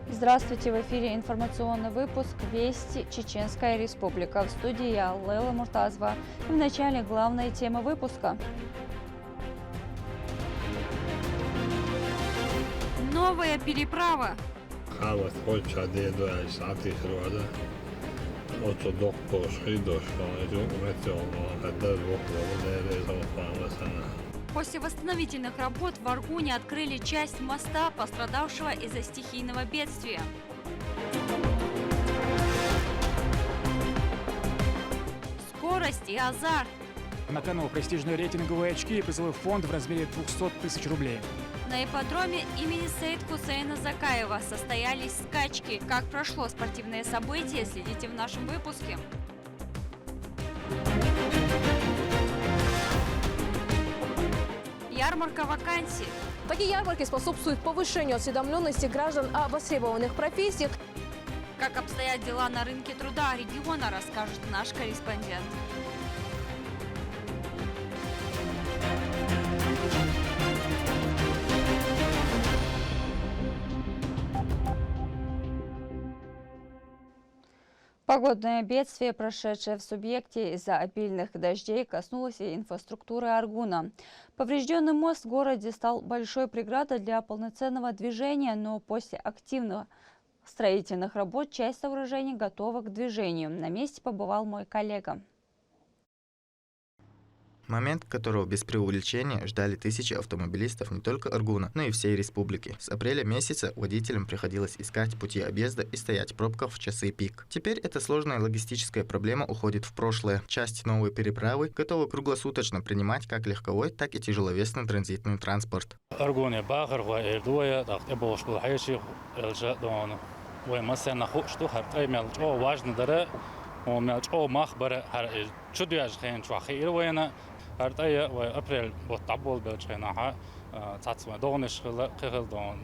Здравствуйте, в эфире информационный выпуск «Вести. Чеченская Республика». В студии я, Лейла Муртазова. И в начале главные темы выпуска. Новая переправа. После восстановительных работ в Аргуне открыли часть моста, пострадавшего из-за стихийного бедствия. Скорость и азарт. На кону престижные рейтинговые очки и призовой фонд в размере 200 тысяч рублей. На ипподроме имени Саид Хусейна Закаева состоялись скачки. Как прошло спортивное событие, следите в нашем выпуске. Ярмарка вакансий. Такие ярмарки способствуют повышению осведомленности граждан о востребованных профессиях. Как обстоят дела на рынке труда региона, расскажет наш корреспондент. Погодное бедствие, прошедшее в субъекте из-за обильных дождей, коснулось и инфраструктуры Аргуна. Поврежденный мост в городе стал большой преградой для полноценного движения, но после активных строительных работ часть сооружений готова к движению. На месте побывал мой коллега. Момент, которого без преувеличения ждали тысячи автомобилистов не только Аргуна, но и всей республики. С апреля месяца водителям приходилось искать пути объезда и стоять в пробках в часы пик. Теперь эта сложная логистическая проблема уходит в прошлое. Часть новой переправы готова круглосуточно принимать как легковой, так и тяжеловесный транзитный транспорт. هرتايا وابريل بوطابول بلشيناها تاتسما دونش خل دون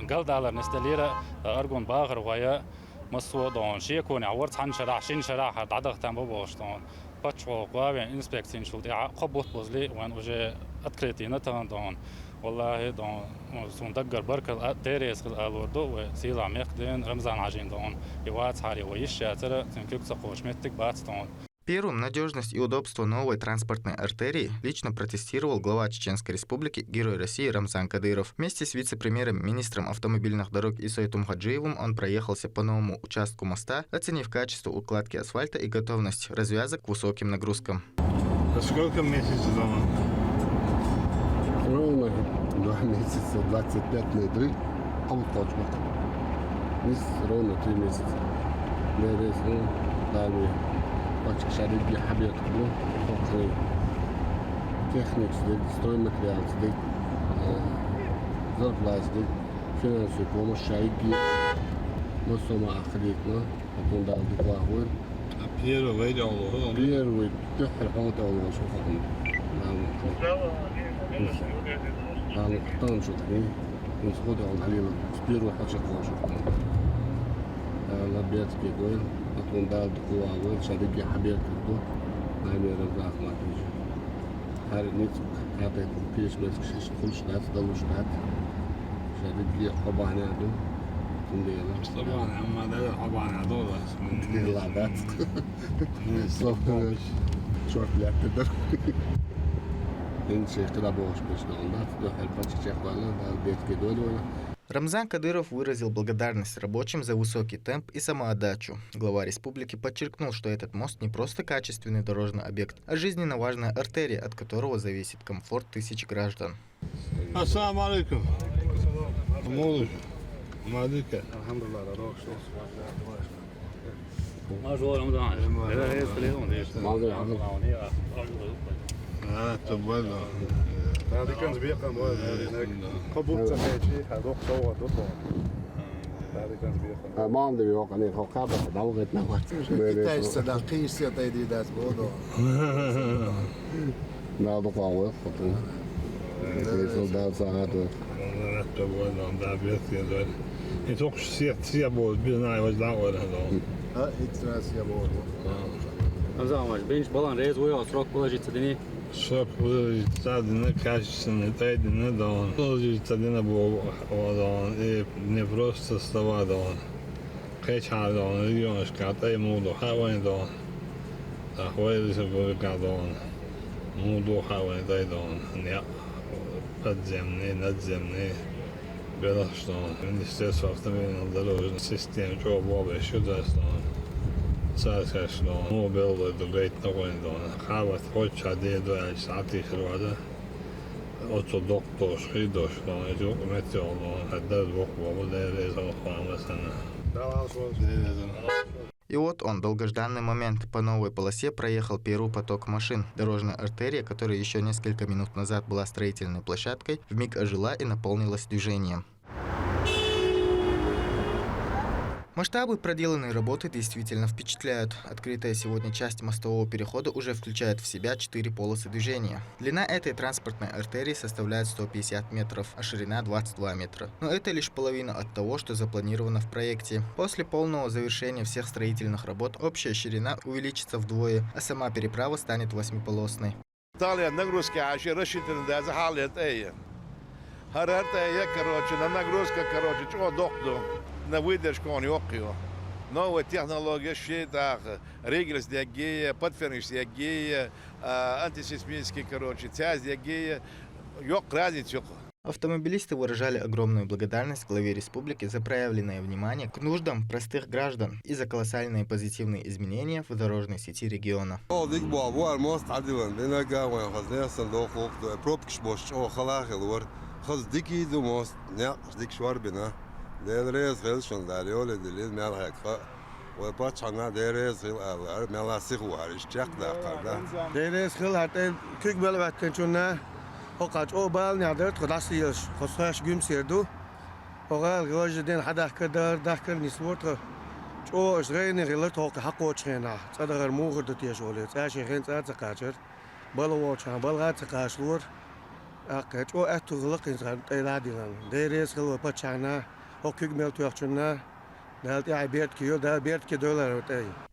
قلدالر نستليرا ارغون باغر ويا مسو دون شيكون عورت حن شرع شين شرع دعدغ تامبو بوشتون باتشو قوي انسبكشن شو دي قبوت بوزلي وان وجه اتكريتينا تان دون والله دون سون دقر بركل ديريس الوردو وسيلا ميقدين رمزان عجين دون يوات حالي ويشاتر تنكيك تقوش متك بات دون. Первым надежность и удобство новой транспортной артерии лично протестировал глава Чеченской Республики, Герой России Рамзан Кадыров. Вместе с вице-премьером, министром автомобильных дорог Исаитом Хаджиевым он проехался по новому участку моста, оценив качество укладки асфальта и готовность развязок к высоким нагрузкам. Сколько месяцев дома? Ровно 2 месяца, 25 ноября, а вот точно. Ровно 3 месяца. شريك حبيت كله فقري تكنيك ديك ستوي ماتريال ديك زربلاز ديك فينانسي بومش شايقي نصو مع خليتنا أكون دال ديك واحد بيرو ويدي الله بيرو ويدي تحر حوت الله شو خدم نعم قطان شو تاني نسخد على الحليمة بيرو حاجة الله شو خدم لا بيت كيدوين أكون دال ديك واحد شريك حبيت كله نعم يرزاق ما تيجي هر نیت کاته پیش میز کشش خودش دست دلش داد شدیدی خبانه دو تندیلا طبعا اما ده خبانه دو بس تندیلا داد صفش شورت لیاقت این شيء ترى بوش بس ده ده هالفترة شغالة ده البيت كده Рамзан Кадыров выразил благодарность рабочим за высокий темп и самоотдачу. Глава республики подчеркнул, что этот мост не просто качественный дорожный объект, а жизненно важная артерия, от которого зависит комфорт тысяч граждан. Ассаламу алейкум. Малика. هذه كان زبيقة هناك قبول تماشي هذوك صور دوطون هذه كان زبيقة ما عندي بيوقع لي خاطر دعوة نوات كتاج صداقي سيطي دي داس بودو لا بقى وقت soldat ساعات rätt och våld där vet jag det är också se både bina och dåligt då ها اتراس يا بودو زعما بينش بالان ريز ويا اسراك ولا جيت تدني Шок выжить стадины качественные, тайдины дон. Выжить стадины был дон, и не просто слова дон. Кача дон, регионшка, тай муду, хавань дон. Ахвайдись бурка дон. Муду хавань тай дон. Не подземный, надземный. Белоштон, Министерство автомобильных дорожных систем, чего было еще дон. Царскаштон, мобил другой дон. Хават хоть один дуэль, сати хрвада. Отцо доктор шридош дон, и жук метеол дон. Хадда двух бобу, да резал хвамасана. И вот он, долгожданный момент. По новой полосе проехал Перу поток машин. Дорожная артерия, которая еще несколько минут назад была строительной площадкой, вмиг ожила и наполнилась движением. Масштабы проделанной работы действительно впечатляют. Открытая сегодня часть мостового перехода уже включает в себя 4 полосы движения. Длина этой транспортной артерии составляет 150 метров, а ширина 22 метра. Но это лишь половина от того, что запланировано в проекте. После полного завершения всех строительных работ общая ширина увеличится вдвое, а сама переправа станет 8-полосной. на выдержку он ёкью. Новая технология, регель диагея, подферниш диагея, антисейсмический, тяз диагея, ёк разницу. Автомобилисты выражали огромную благодарность главе республики за проявленное внимание к нуждам простых граждан и за колоссальные позитивные изменения в дорожной сети региона. وقعت أوبال نادرت خلاصيش خصاش جم سيردو وقال جوجدين حدا كدر دكر نسمورت أو إشغيني غلط هوك حقوق شينا صدق الموغر دتيجولي تاشي خين تات قاشر بلواتش بلغات قاشلور أكيد أو أتو غلق إنسان تيلادين ديريس غلو بتشانا أو كيجمل تويخشنا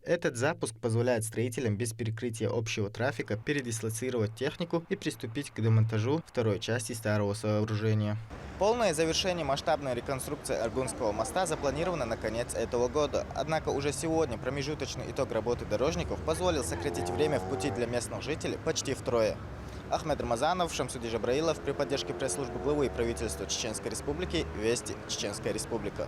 Этот запуск позволяет строителям без перекрытия общего трафика передислоцировать технику и приступить к демонтажу второй части старого сооружения. Полное завершение масштабной реконструкции Аргунского моста запланировано на конец этого года. Однако уже сегодня промежуточный итог работы дорожников позволил сократить время в пути для местных жителей почти втрое. Ахмед Рамазанов, Шамсуди Жабраилов при поддержке пресс-службы главы правительства Чеченской Республики, Вести, Чеченская Республика.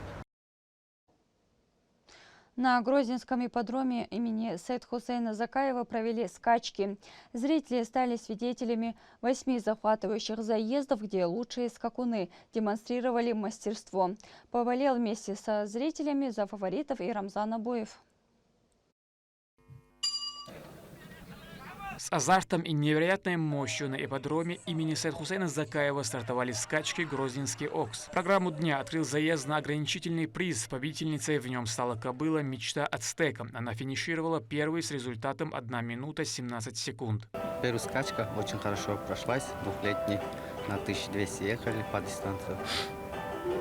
На Грозненском ипподроме имени Сейд-Хусейна Закаева провели скачки. Зрители стали свидетелями 8 захватывающих заездов, где лучшие скакуны демонстрировали мастерство. Поболел вместе со зрителями за фаворитов и Рамзан Абоев. С азартом и невероятной мощью на ипподроме имени Сейд-Хусейна Закаева стартовали скачки «Грозненский Окс». Программу дня открыл заезд на ограничительный приз. Победительницей в нем стала кобыла «Мечта Ацтека». Она финишировала первой с результатом 1 минута 17 секунд. Первая скачка очень хорошо прошлась, двухлетний. На 1200 ехали по дистанции.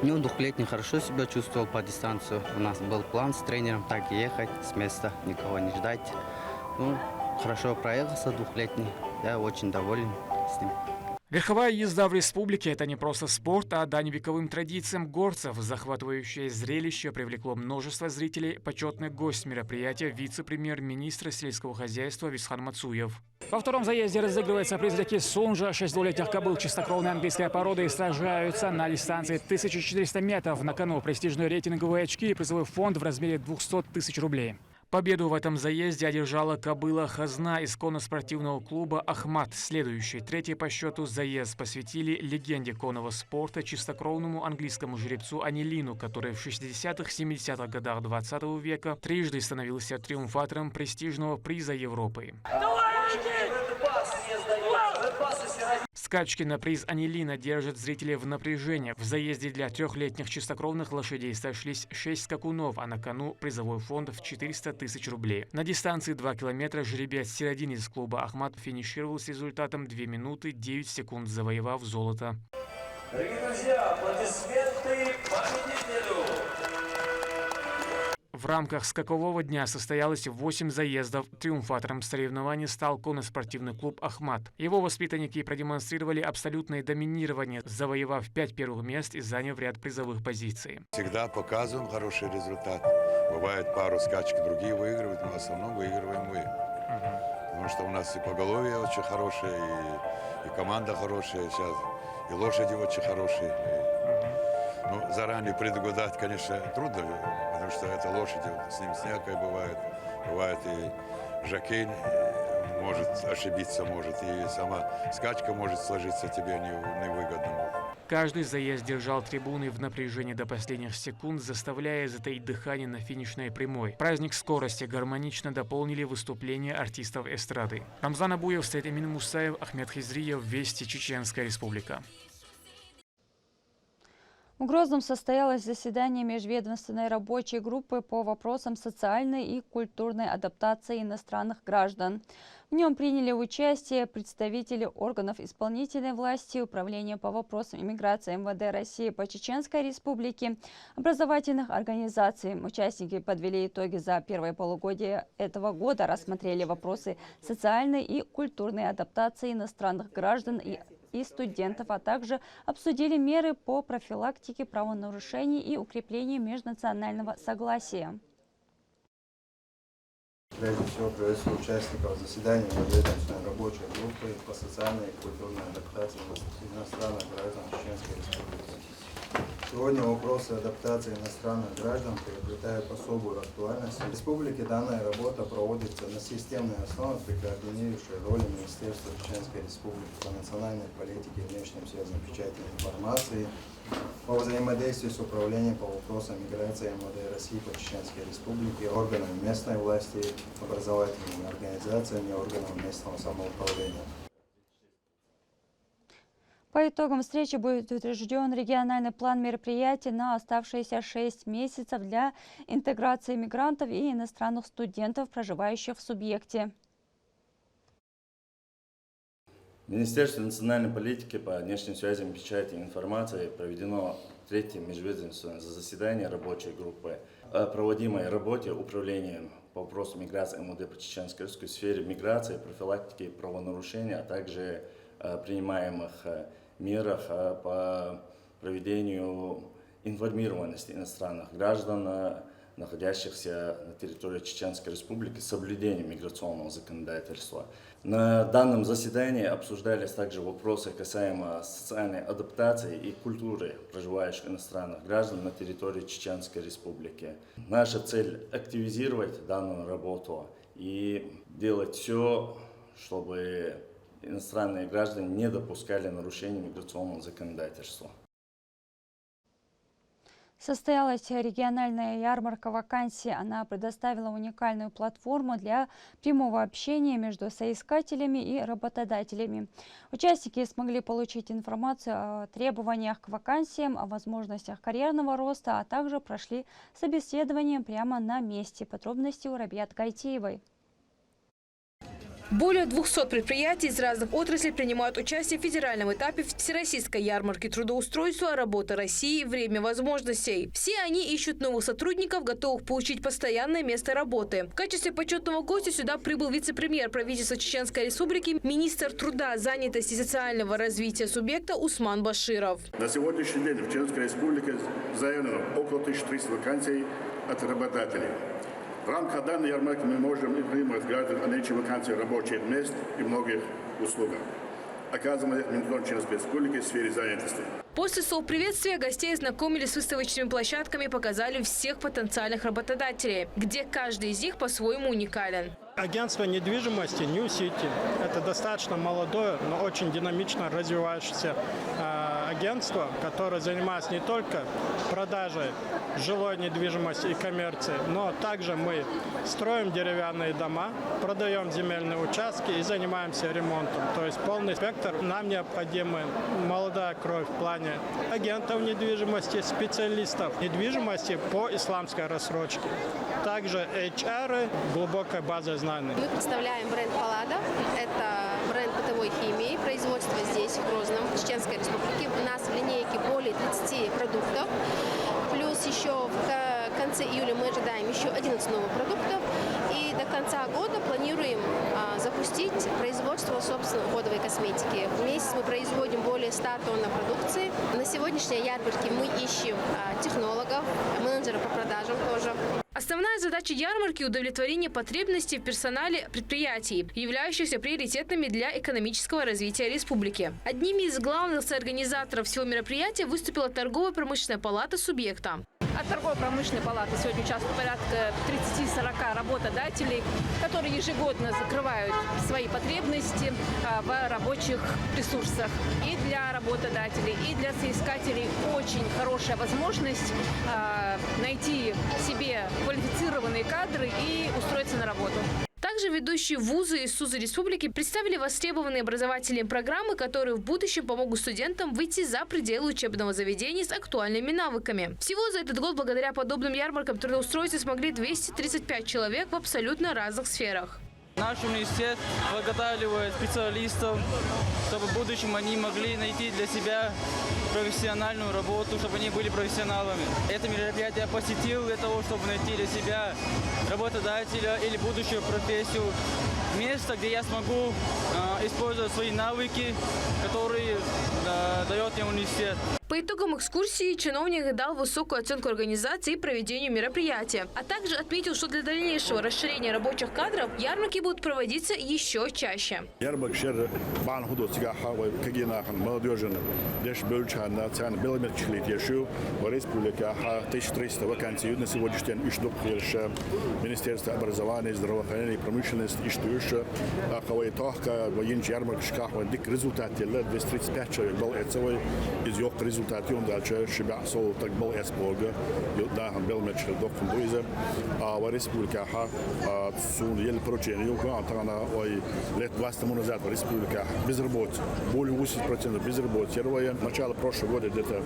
Ну, двухлетний хорошо себя чувствовал по дистанции. У нас был план с тренером так и ехать, с места никого не ждать. Ну, хорошо проехался двухлетний. Я очень доволен с ним. Верховая езда в республике – это не просто спорт, а дань вековым традициям горцев. Захватывающее зрелище привлекло множество зрителей. Почетный гость мероприятия – вице-премьер-министр сельского хозяйства Висхан Мацуев. Во втором заезде разыгрывается приз реки Сунжа. 6 двухлетних кобыл чистокровной английской породы сражаются на дистанции 1400 метров. На кону престижные рейтинговые очки и призовой фонд в размере 200 тысяч рублей. Победу в этом заезде одержала кобыла Хазна из конно-спортивного клуба «Ахмат». Следующий, третий по счету заезд посвятили легенде конного спорта чистокровному английскому жеребцу Анилину, который в 60-70-х годах 20 века трижды становился триумфатором престижного приза Европы. Скачки на приз Анилина держат зрителей в напряжении. В заезде для трехлетних чистокровных лошадей сошлись 6 скакунов, а на кону призовой фонд в 400 тысяч рублей. На дистанции 2 километра жеребец Сирадин из клуба «Ахмат» финишировал с результатом 2 минуты 9 секунд, завоевав золото. Дорогие друзья, аплодисменты победителю! В рамках скакового дня состоялось 8 заездов. Триумфатором соревнований стал конно-спортивный клуб «Ахмат». Его воспитанники продемонстрировали абсолютное доминирование, завоевав 5 первых мест и заняв ряд призовых позиций. Всегда показываем хороший результат. Бывает пару скачек, другие выигрывают, но в основном выигрываем мы. Потому что у нас и поголовье очень хорошее, и команда хорошая сейчас, и лошади очень хорошие. Ну, заранее предугадать, конечно, трудно, потому что это лошади, с ним снякой бывает. Бывает и жокей может ошибиться, может, и сама скачка может сложиться тебе невыгодно. Каждый заезд держал трибуны в напряжении до последних секунд, заставляя затаить дыхание на финишной прямой. Праздник скорости гармонично дополнили выступления артистов эстрады. Рамзан Абуев, Саид Эмин Мусаев, Ахмед Хизриев, Вести, Чеченская Республика. В Грозном состоялось заседание межведомственной рабочей группы по вопросам социальной и культурной адаптации иностранных граждан. В нем приняли участие представители органов исполнительной власти, Управления по вопросам иммиграции МВД России по Чеченской Республике, образовательных организаций. Участники подвели итоги за первое полугодие этого года, рассмотрели вопросы социальной и культурной адаптации иностранных граждан и студентов, а также обсудили меры по профилактике правонарушений и укреплению межнационального согласия. Прежде всего приветствую участников заседания межведомственной рабочей группы по социальной и культурной адаптации иностранных граждан Чеченской Республики. Сегодня вопросы адаптации иностранных граждан приобретают особую актуальность. В республике данная работа проводится на системной основе при координирующей роли Министерства Чеченской Республики по национальной политике, внешним связям, печати информации, по взаимодействию с Управлением по вопросам миграции МВД России по Чеченской Республике, органами местной власти, образовательными организациями, органами местного самоуправления. По итогам встречи будет утвержден региональный план мероприятий на оставшиеся 6 месяцев для интеграции мигрантов и иностранных студентов, проживающих в субъекте. Министерство национальной политики по внешним связям, печати и информации проведено третье межведомственное заседание рабочей группы о проводимой работе Управлением по вопросам миграции МВД по Чеченской Республике в сфере миграции, профилактики правонарушений, а также принимаемых мерах по проведению информированности иностранных граждан, находящихся на территории Чеченской Республики, с соблюдением миграционного законодательства. На данном заседании обсуждались также вопросы касаемо социальной адаптации и культуры проживающих иностранных граждан на территории Чеченской Республики. Наша цель – активизировать данную работу и делать все, чтобы иностранные граждане не допускали нарушений миграционного законодательства. Состоялась региональная ярмарка вакансий. Она предоставила уникальную платформу для прямого общения между соискателями и работодателями. Участники смогли получить информацию о требованиях к вакансиям, о возможностях карьерного роста, а также прошли собеседование прямо на месте. Подробности у Рабиат Гайтеевой. Более 200 предприятий из разных отраслей принимают участие в федеральном этапе Всероссийской ярмарки трудоустройства «Работа России. Время возможностей». Все они ищут новых сотрудников, готовых получить постоянное место работы. В качестве почетного гостя сюда прибыл вице-премьер правительства Чеченской Республики, министр труда, занятости и социального развития субъекта Усман Баширов. На сегодняшний день в Чеченской Республике заявлено около 1300 вакансий от работодателей. В рамках данной ярмарки мы можем информировать граждан о наличии вакансий рабочих мест и многих услугах, оказываемых Минтрудом Чеченской Республики в сфере занятости. После слов приветствия гостей знакомили с выставочными площадками и показали всех потенциальных работодателей, где каждый из них по-своему уникален. Агентство недвижимости New City – это достаточно молодое, но очень динамично развивающееся агентство, которое занимается не только продажей жилой недвижимости и коммерции, но также мы строим деревянные дома, продаем земельные участки и занимаемся ремонтом. То есть полный спектр. Нам необходима молодая кровь в плане агентов недвижимости, специалистов недвижимости по исламской рассрочке. Также HR, глубокая база знаний. Мы представляем бренд «Паллада». Это бренд бытовой химии, производство здесь, в Грозном, в Чеченской Республике. У нас в линейке более 30 продуктов. Плюс еще в конце июля мы ожидаем еще 11 новых продуктов. И до конца года планируем запустить производство собственной уходовой косметики. В месяц мы производим более 100 тонн продукции. На сегодняшней ярмарке мы ищем технологов, менеджеров по продажам тоже. Основная задача ярмарки – удовлетворение потребностей в персонале предприятий, являющихся приоритетными для экономического развития республики. Одними из главных соорганизаторов всего мероприятия выступила торгово-промышленная палата субъекта. От торгово-промышленной палаты сегодня участвует порядка 30-40 работодателей, которые ежегодно закрывают свои потребности в рабочих ресурсах. И для работодателей, и для соискателей очень хорошая возможность найти себе квалифицированные кадры и устроиться на работу. Также ведущие вузы и СУЗы республики представили востребованные образовательные программы, которые в будущем помогут студентам выйти за пределы учебного заведения с актуальными навыками. Всего за этот год благодаря подобным ярмаркам трудоустроиться смогли 235 человек в абсолютно разных сферах. Наш университет подготавливает специалистов, чтобы в будущем они могли найти для себя профессиональную работу, чтобы они были профессионалами. Это мероприятие я посетил для того, чтобы найти для себя работодателя или будущую профессию. Место, где я смогу использовать свои навыки, которые дает мне университет. По итогам экскурсии чиновник дал высокую оценку организации и проведению мероприятия, а также отметил, что для дальнейшего расширения рабочих кадров ярмарки будут проводиться еще чаще. Министерство образования, здравоохранения и промышленности и что результат 235 человек был из результат он дальше шибя сол так был эспорга да был матч до фундуиза а республика сун ел поручение юга она ой лет 20 назад республика безработица более 80% безработица начало прошлого года где-то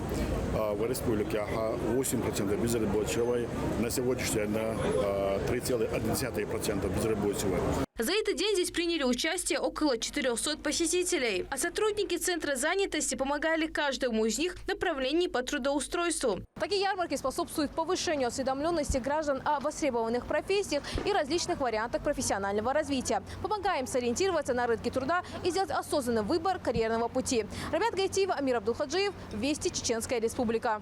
в республике 8% безработица на сегодняшний день 3,1% безработицы. За этот день здесь приняли участие около 400 посетителей, а сотрудники Центра занятости помогали каждому из них в направлении по трудоустройству. Такие ярмарки способствуют повышению осведомленности граждан о востребованных профессиях и различных вариантах профессионального развития. Помогаем сориентироваться на рынке труда и сделать осознанный выбор карьерного пути. Рамят Гайтиева, Амир Абдулхаджиев, Вести, Чеченская Республика.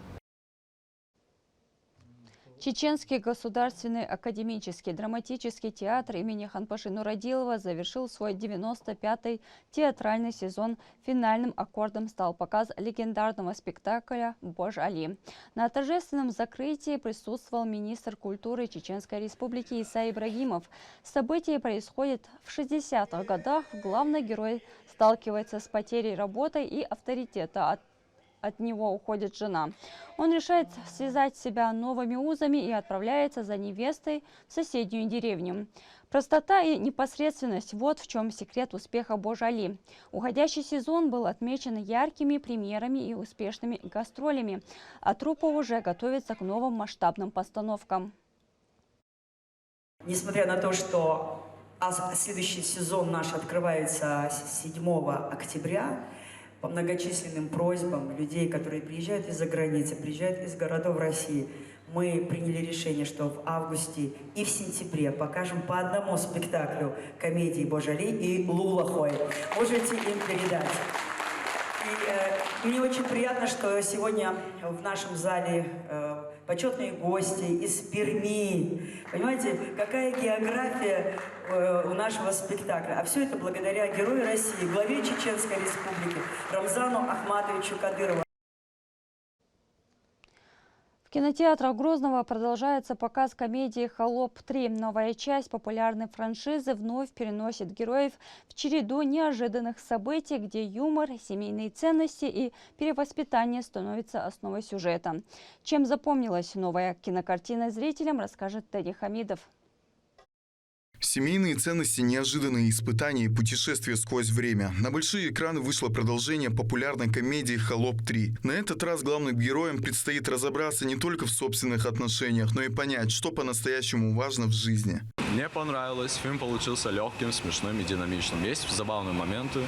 Чеченский государственный академический драматический театр имени Ханпаши Нурадилова завершил свой 95-й театральный сезон. Финальным аккордом стал показ легендарного спектакля «Бож Али». На торжественном закрытии присутствовал министр культуры Чеченской Республики Иса Ибрагимов. Событие происходит в 60-х годах. Главный герой сталкивается с потерей работы и авторитета. От него уходит жена. Он решает связать себя новыми узами и отправляется за невестой в соседнюю деревню. Простота и непосредственность – вот в чем секрет успеха «Бож Али». Уходящий сезон был отмечен яркими премьерами и успешными гастролями, а труппа уже готовится к новым масштабным постановкам. Несмотря на то, что следующий сезон наш открывается 7 октября, по многочисленным просьбам людей, которые приезжают из-за границы, приезжают из городов России, мы приняли решение, что в августе и в сентябре покажем по одному спектаклю комедии «Бож Али» и «Лулахой». Можете им передать. И мне очень приятно, что сегодня в нашем зале почетные гости из Перми. Понимаете, какая география у нашего спектакля. А все это благодаря герою России, главе Чеченской Республики Рамзану Ахматовичу Кадырову. В кинотеатрах Грозного продолжается показ комедии «Холоп 3». Новая часть популярной франшизы вновь переносит героев в череду неожиданных событий, где юмор, семейные ценности и перевоспитание становятся основой сюжета. Чем запомнилась новая кинокартина зрителям, расскажет Тедди Хамидов. Семейные ценности, неожиданные испытания и путешествия сквозь время. На большие экраны вышло продолжение популярной комедии «Холоп 3». На этот раз главным героям предстоит разобраться не только в собственных отношениях, но и понять, что по-настоящему важно в жизни. Мне понравилось. Фильм получился легким, смешным и динамичным. Есть забавные моменты,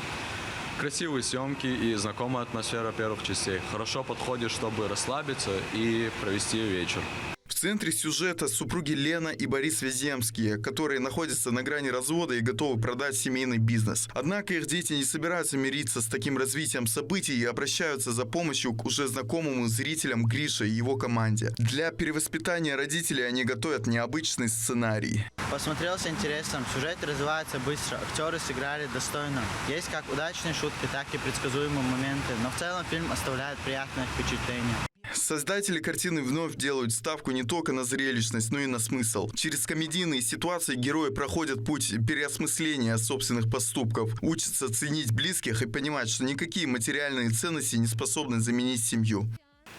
красивые съемки и знакомая атмосфера первых частей. Хорошо подходит, чтобы расслабиться и провести вечер. В центре сюжета супруги Лена и Борис Веземские, которые находятся на грани развода и готовы продать семейный бизнес. Однако их дети не собираются мириться с таким развитием событий и обращаются за помощью к уже знакомому зрителям Грише и его команде. Для перевоспитания родителей они готовят необычный сценарий. Посмотрел с интересом, сюжет развивается быстро, актеры сыграли достойно. Есть как удачные шутки, так и предсказуемые моменты, но в целом фильм оставляет приятное впечатление. Создатели картины вновь делают ставку не только на зрелищность, но и на смысл. Через комедийные ситуации герои проходят путь переосмысления собственных поступков, учатся ценить близких и понимать, что никакие материальные ценности не способны заменить семью.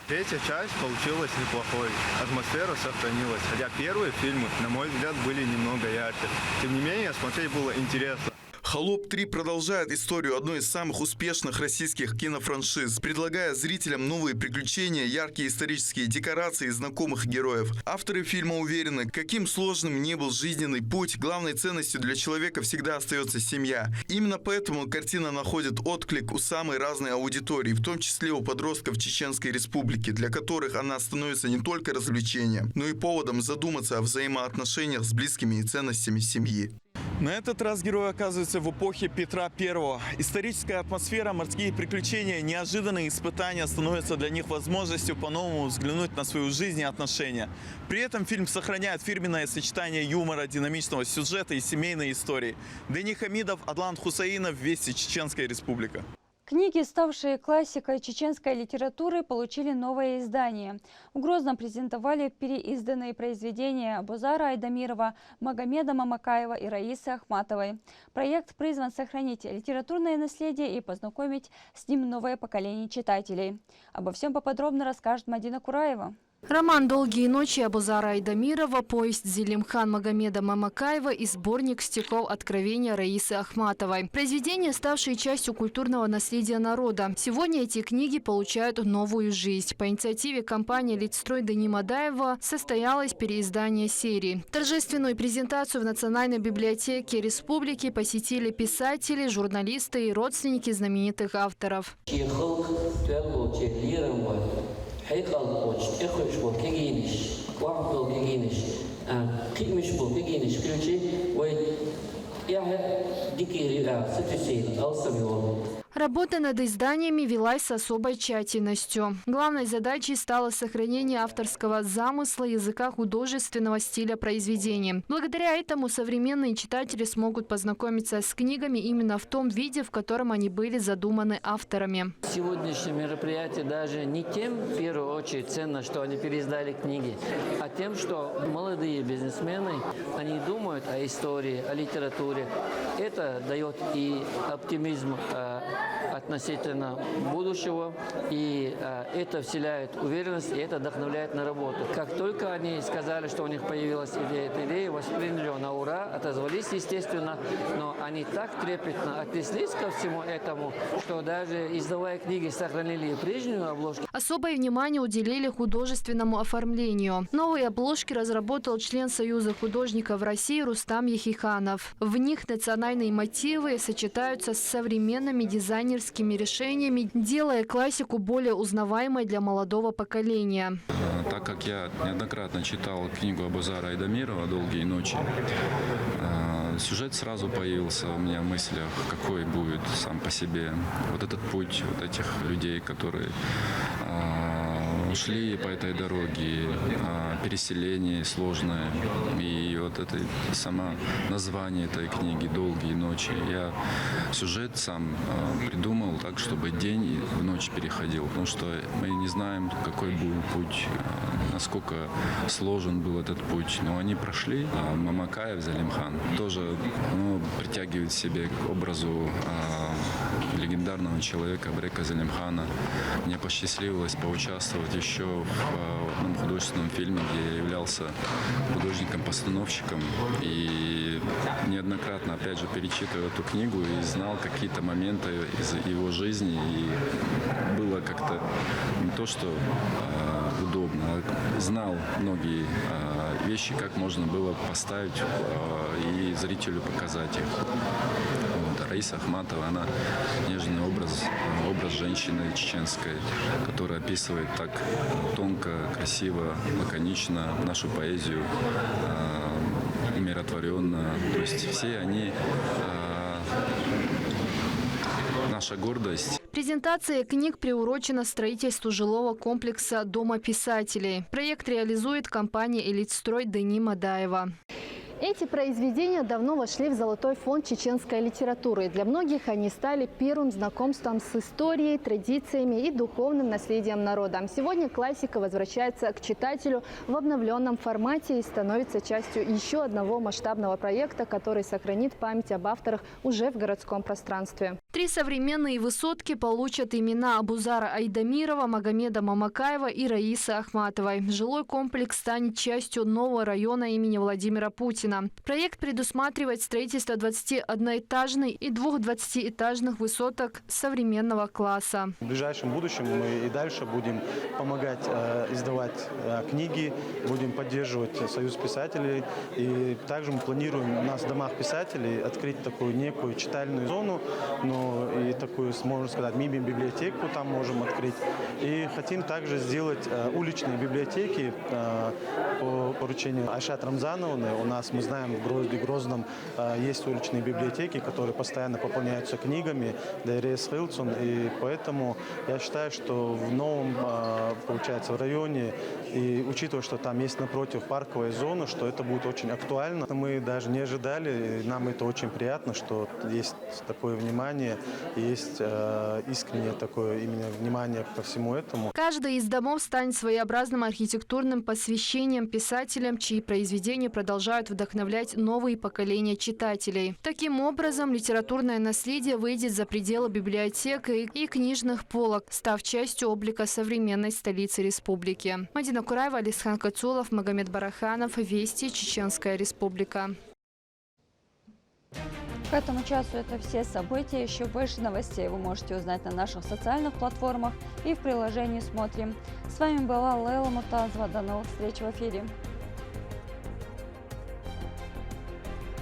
Третья часть получилась неплохой, атмосфера сохранилась, хотя первые фильмы, на мой взгляд, были немного ярче. Тем не менее, смотреть было интересно. «Холоп 3» продолжает историю одной из самых успешных российских кинофраншиз, предлагая зрителям новые приключения, яркие исторические декорации и знакомых героев. Авторы фильма уверены, каким сложным ни был жизненный путь, главной ценностью для человека всегда остается семья. Именно поэтому картина находит отклик у самой разной аудитории, в том числе у подростков Чеченской Республики, для которых она становится не только развлечением, но и поводом задуматься о взаимоотношениях с близкими и ценностями семьи. На этот раз герои оказываются в эпохе Петра I. Историческая атмосфера, морские приключения, неожиданные испытания становятся для них возможностью по-новому взглянуть на свою жизнь и отношения. При этом фильм сохраняет фирменное сочетание юмора, динамичного сюжета и семейной истории. Дэни Хамидов, Адлан Хусаинов, Вести, Чеченская Республика. Книги, ставшие классикой чеченской литературы, получили новое издание. В Грозном презентовали переизданные произведения Абузара Айдамирова, Магомеда Мамакаева и Раисы Ахматовой. Проект призван сохранить литературное наследие и познакомить с ним новое поколение читателей. Обо всем поподробно расскажет Мадина Кураева. Роман «Долгие ночи» Абузара Айдамирова, повесть Зелимхан Магомеда Мамакаева и сборник стихов «Откровения» Раисы Ахматовой. Произведения, ставшие частью культурного наследия народа. Сегодня эти книги получают новую жизнь. По инициативе компании «Литстрой» Дани Мадаева состоялось переиздание серии. Торжественную презентацию в Национальной библиотеке республики посетили писатели, журналисты и родственники знаменитых авторов. حيقال بوش إخوش بول كجينش واحد بول كجينش قيمش بول كجينش كل شيء وين يعني ديكيري ستوسين أو سبيون. Работа над изданиями велась с особой тщательностью. Главной задачей стало сохранение авторского замысла, языка, художественного стиля произведений. Благодаря этому современные читатели смогут познакомиться с книгами именно в том виде, в котором они были задуманы авторами. Сегодняшнее мероприятие даже не тем, в первую очередь, ценно, что они переиздали книги, а тем, что молодые бизнесмены, они думают о истории, о литературе. Это дает и оптимизм относительно будущего, и это вселяет уверенность, и это вдохновляет на работу. Как только они сказали, что у них появилась идея, эта идея восприняли на ура, отозвались, естественно, но они так трепетно отнеслись ко всему этому, что даже издавая книги, сохранили и прежнюю обложку. Особое внимание уделили художественному оформлению. Новые обложки разработал член Союза художников России Рустам Яхиханов. В них национальные мотивы сочетаются с современными дизайнерскими решениями, делая классику более узнаваемой для молодого поколения. Так как я неоднократно читал книгу Абузара Айдамирова «Долгие ночи», сюжет сразу появился у меня в мыслях, какой будет сам по себе вот этот путь вот этих людей, которые шли по этой дороге, переселение сложное. И вот это само название этой книги «Долгие ночи». Я сюжет сам придумал так, чтобы день и ночь переходил. Потому что мы не знаем, какой был путь, насколько сложен был этот путь. Но они прошли. Мамакаев Зелимхан тоже притягивает себе к образу легендарного человека Абрека Зелимхана. Мне посчастливилось поучаствовать еще в одном художественном фильме, где я являлся художником-постановщиком. И неоднократно, опять же, перечитывал эту книгу и знал какие-то моменты из его жизни. И было как-то не то, что удобно, а знал многие вещи, как можно было поставить и зрителю показать их. Раиса Ахматова, она нежный образ женщины чеченской, которая описывает так тонко, красиво, лаконично нашу поэзию, умиротворенно. То есть все они наша гордость. Презентация книг приурочена строительству жилого комплекса Дома писателей. Проект реализует компания «Элитстрой» Дени Мадаева. Эти произведения давно вошли в золотой фонд чеченской литературы. Для многих они стали первым знакомством с историей, традициями и духовным наследием народа. Сегодня классика возвращается к читателю в обновленном формате и становится частью еще одного масштабного проекта, который сохранит память об авторах уже в городском пространстве. 3 современные высотки получат имена Абузара Айдамирова, Магомеда Мамакаева и Раисы Ахматовой. Жилой комплекс станет частью нового района имени Владимира Путина. Проект предусматривает строительство 21-этажной и 2 20-этажных высоток современного класса. В ближайшем будущем мы и дальше будем помогать издавать книги, будем поддерживать Союз писателей. И также мы планируем у нас в домах писателей открыть такую некую читальную зону, но и такую, можно сказать, мини-библиотеку там можем открыть. И хотим также сделать уличные библиотеки по поручению Айшат Рамзановны. У нас, мы знаем, в Грозном есть уличные библиотеки, которые постоянно пополняются книгами, ДРС Хилсон, и поэтому я считаю, что в новом, получается, в районе, и учитывая, что там есть напротив парковая зона, что это будет очень актуально. Мы даже не ожидали, и нам это очень приятно, что есть такое внимание, есть искреннее такое именно внимание ко всему этому. Каждый из домов станет своеобразным архитектурным посвящением писателям, чьи произведения продолжают вдохновлять новые поколения читателей. Таким образом, литературное наследие выйдет за пределы библиотек и книжных полок, став частью облика современной столицы республики. Мадина Кураева, Алисхан Кацулов, Магомед Бараханов. Вести, Чеченская республика. К этому часу это все события. Еще больше новостей вы можете узнать на наших социальных платформах и в приложении «Смотрим». С вами была Лейла Муртазова. До новых встреч в эфире.